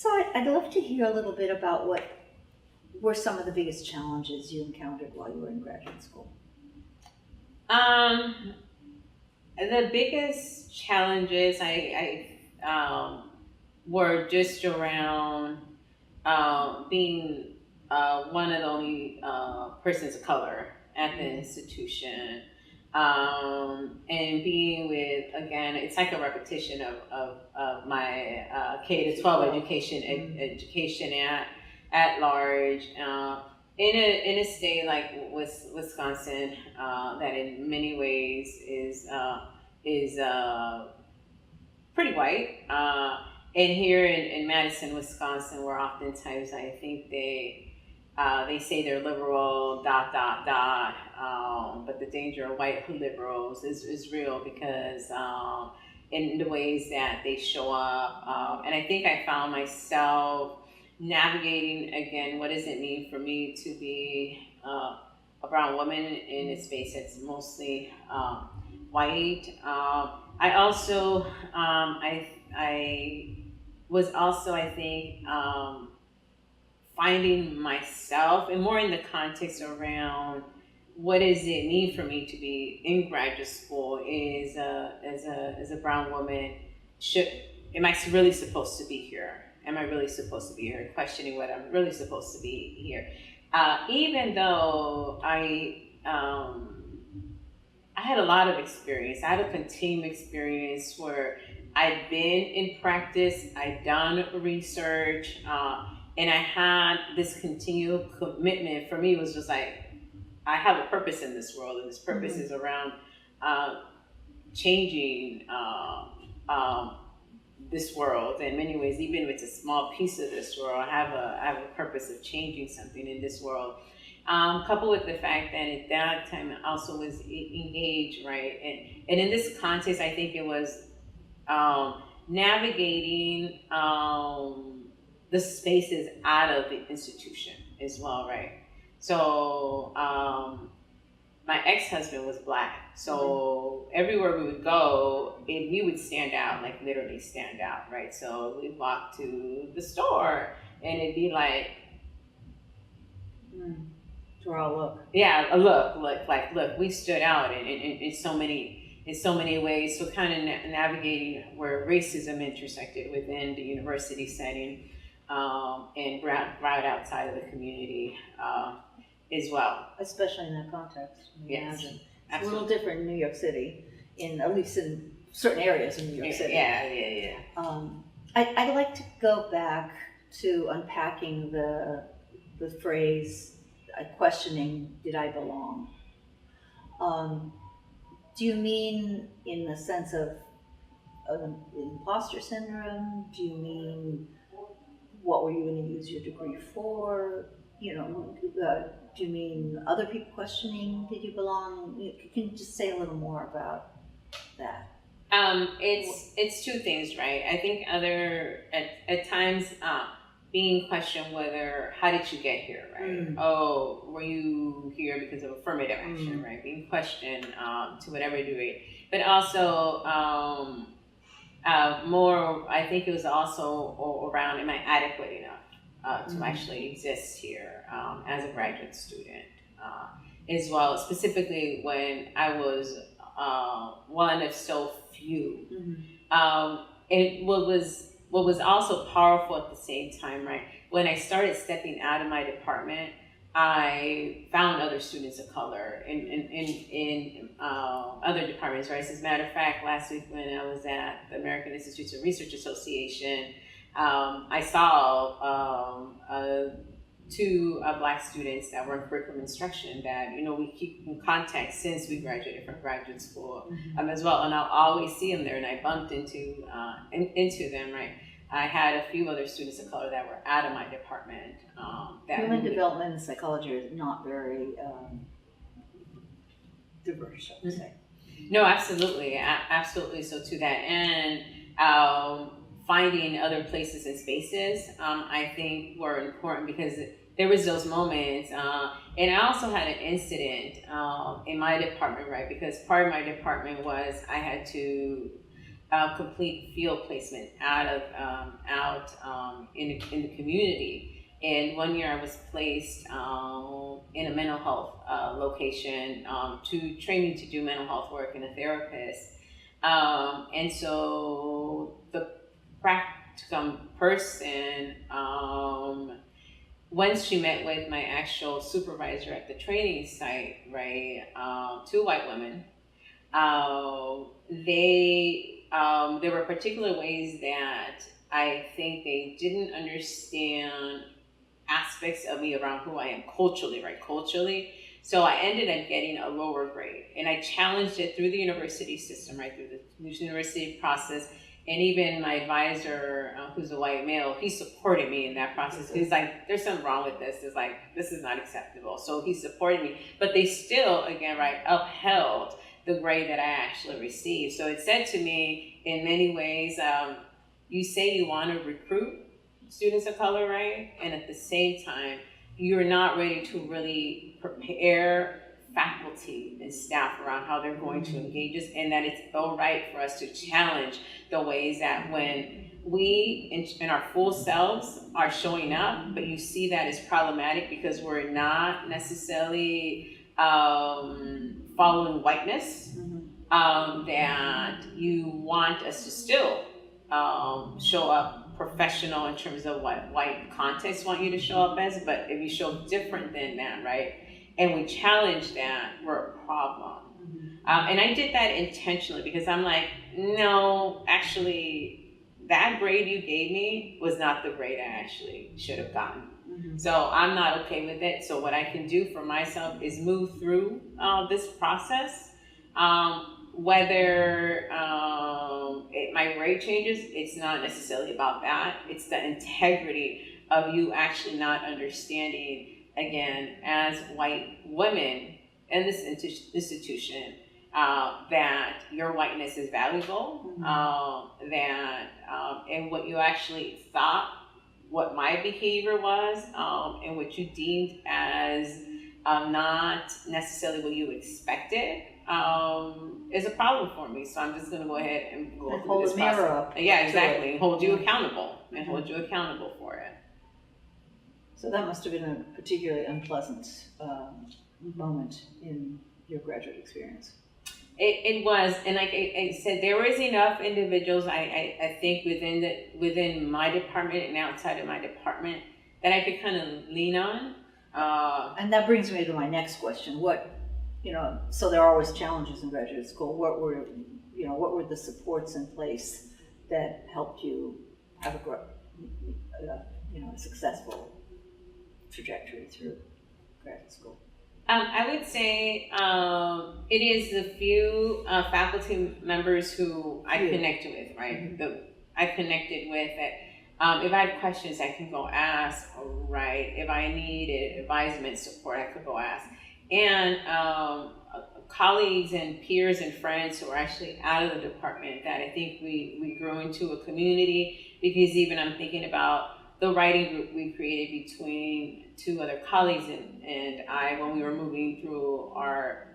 So I'd love to hear a little bit about what were some of the biggest challenges you encountered while you were in graduate school. The biggest challenges I were just around being one of the only persons of color at the institution, and being with, again, it's like a repetition of my K to 12 education at large. In a state like Wisconsin, that in many ways is pretty white, and here in Madison, Wisconsin, where oftentimes I think they say they're liberal, but the danger of white liberals is real, because in the ways that they show up, and I think I found myself navigating, again, what does it mean for me to be a brown woman in a space that's mostly white. I also, I was also, I think, finding myself, and more in the context around what does it mean for me to be in graduate school as a brown woman. Am I really supposed to be here? Am I really supposed to be here? Questioning whether I'm really supposed to be here. Even though I had a lot of experience. I had a continuum experience where I'd been in practice, I'd done research, and I had this continual commitment. For me, it was just like, I have a purpose in this world, and this purpose is around changing this world in many ways. Even if it's a small piece of this world, I have a purpose of changing something in this world. Coupled with the fact that at that time I also was engaged, right? And in this context, I think it was navigating the spaces out of the institution as well, right? So my ex-husband was Black, so everywhere we would go, we would stand out, like literally stand out, right? So we'd walk to the store, and it'd be like, Draw a look. Yeah, a look, we stood out in so many ways. So kind of navigating where racism intersected within the university setting, and right outside of the community as well. Especially in that context. Yes, it's absolutely. a little different in New York City, at least in certain areas in New York City. Yeah. I'd like to go back to unpacking the phrase, questioning, did I belong? Do you mean in the sense of imposter syndrome? Do you mean what were you going to use your degree for? Do you mean other people questioning, did you belong? Can you just say a little more about that? It's two things, right? I think at times being questioned whether, how did you get here, right? Oh, were you here because of affirmative action, right? Being questioned to whatever degree. But also, more, I think it was also around, am I adequate enough to actually exist here as a graduate student? As well, specifically when I was one of so few. And what was also powerful at the same time, right? When I started stepping out of my department, I found other students of color in other departments, right? As a matter of fact, last week when I was at the American Institutes of Research Association, I saw two Black students that were in curriculum instruction that, we keep in contact since we graduated from graduate school as well. And I'll always see them there, and I bumped into them, right? I had a few other students of color that were out of my department. Human development and psychology are not very diverse, I would say. No, absolutely. Absolutely. So to that end, finding other places and spaces, I think were important, because there was those moments. And I also had an incident in my department, right? Because part of my department was I had to complete field placement out out in the community. And one year I was placed in a mental health location to train me to do mental health work and a therapist. And so the practicum person, once she met with my actual supervisor at the training site, right, two white women, there were particular ways that I think they didn't understand aspects of me around who I am culturally, right? Culturally. So I ended up getting a lower grade, and I challenged it through the university system, right? Through the university process. And even my advisor, who's a white male, he supported me in that process. He's like, there's something wrong with this. It's like, this is not acceptable. So he supported me, but they still, again, right, upheld the grade that I actually received. So it said to me in many ways, you say you want to recruit students of color, right? And at the same time, you're not ready to really prepare faculty and staff around how they're going to engage us, and that it's all right for us to challenge the ways that when we in our full selves are showing up, but you see that as problematic because we're not necessarily following whiteness, that you want us to still show up professional in terms of what white context want you to show up as, but if you show different than that, right? And we challenge that, we're a problem. And I did that intentionally because I'm like, no, actually, that grade you gave me was not the grade I actually should have gotten. So I'm not okay with it. So what I can do for myself is move through this process. Whether my grade changes, it's not necessarily about that. It's the integrity of you actually not understanding, again, as white women in this institution, that your whiteness is valuable, and what you actually thought, what my behavior was, and what you deemed as not necessarily what you expected, is a problem for me. So I'm just going to go ahead and go through this process. Up. Yeah, exactly. And hold you accountable, and hold you accountable for it. So that must have been a particularly unpleasant moment in your graduate experience. It was, and like I said, there was enough individuals I think within my department and outside of my department that I could kind of lean on. And that brings me to my next question. So there are always challenges in graduate school. What were the supports in place that helped you have a successful trajectory through graduate school? I would say it is the few faculty members who I connected with, right? I connected with that. If I have questions, I can go ask, right? If I needed advisement, support, I could go ask. And colleagues and peers and friends who are actually out of the department that I think we grew into a community, because even I'm thinking about the writing group we created between two other colleagues and I when we were moving through our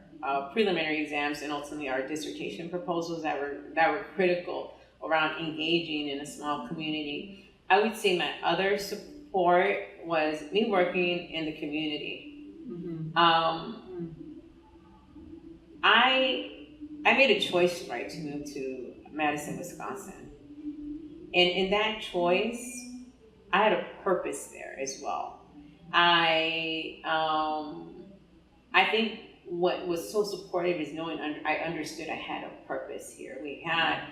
preliminary exams and ultimately our dissertation proposals that were critical around engaging in a small community. I would say my other support was me working in the community. I made a choice, right, to move to Madison, Wisconsin. And in that choice, I had a purpose there as well. I think what was so supportive is knowing I understood I had a purpose here. We had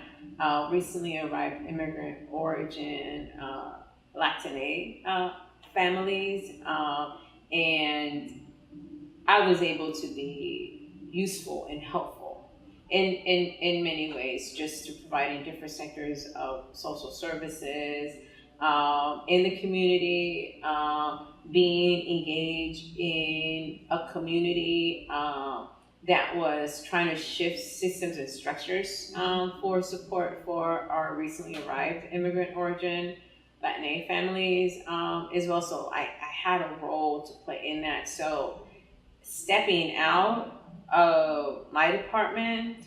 recently arrived immigrant origin Latina families, and I was able to be useful and helpful in many ways, just to providing different sectors of social services in the community, being engaged in a community that was trying to shift systems and structures for support for our recently arrived immigrant origin Latina families as well. So I had a role to play in that. So stepping out of my department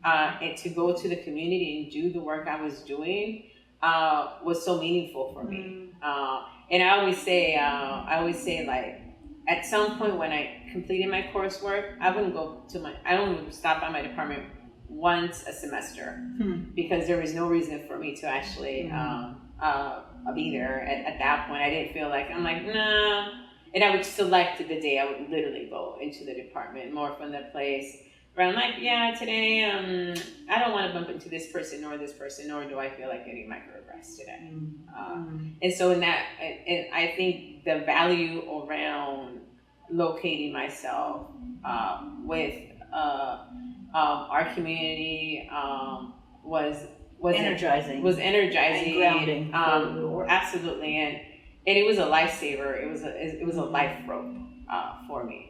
and to go to the community and do the work I was doing was so meaningful for me. And I always say like, at some point when I completed my coursework, I don't stop by my department once a semester, because there was no reason for me to actually be there at that point. I didn't feel like, I'm like, nah. And I would select the day I would literally go into the department, more from the place where I'm like, yeah, today I don't want to bump into this person, nor do I feel like getting microaggressed today. And so in that, and I think the value around locating myself with our community was energizing. Was energizing. And grounding for the work. Absolutely, and it was a lifesaver. It was a life rope for me.